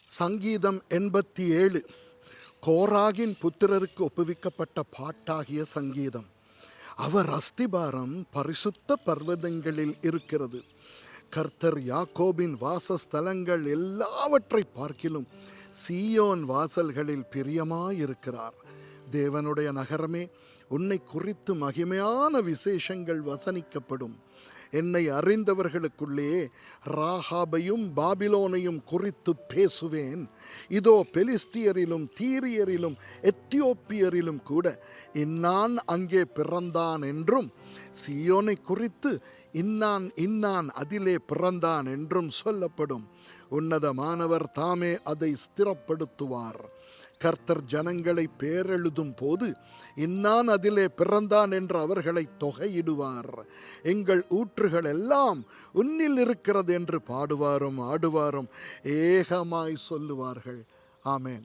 சங்கீதம் 87 கோராகின் புத்திரருக்கு ஒப்புவிக்கப்பட்ட பாட்டாகிய சங்கீதம். அவர் அஸ்திபாரம் பரிசுத்த பர்வதங்களில் இருக்கிறது. கர்த்தர் யாக்கோபின் வாசஸ்தலங்கள் எல்லாவற்றை பார்க்கிலும் சீயோன் வாசல்களில் பிரியமாயிருக்கிறார். தேவனுடைய நகரமே, உன்னை குறித்து மகிமையான விசேஷங்கள் வசனிக்கப்படும். என்னை அறிந்தவர்களுக்குள்ளே ராகாபையும் பாபிலோனையும் குறித்து பேசுவேன். இதோ பெலிஸ்தியரிலும் தீரியரிலும் எத்தியோப்பியரிலும் கூட இன்னான் அங்கே பிறந்தான் என்றும், சீயோனை குறித்து இன்னான் இன்னான் அதிலே பிறந்தான் என்றும் சொல்லப்படும். உன்னதமானவர் தாமே அதை ஸ்திரப்படுத்துவார். கர்த்தர் ஜனங்களை பேரெழுதும் போது இன்னான் அதிலே பிறந்தான் என்று அவர்களை தொகையிடுவார். எங்கள் ஊற்றுகள் எல்லாம் உன்னில் இருக்கிறது என்று பாடுவாரும் ஆடுவாரும் ஏகமாய் சொல்லுவார்கள். ஆமேன்.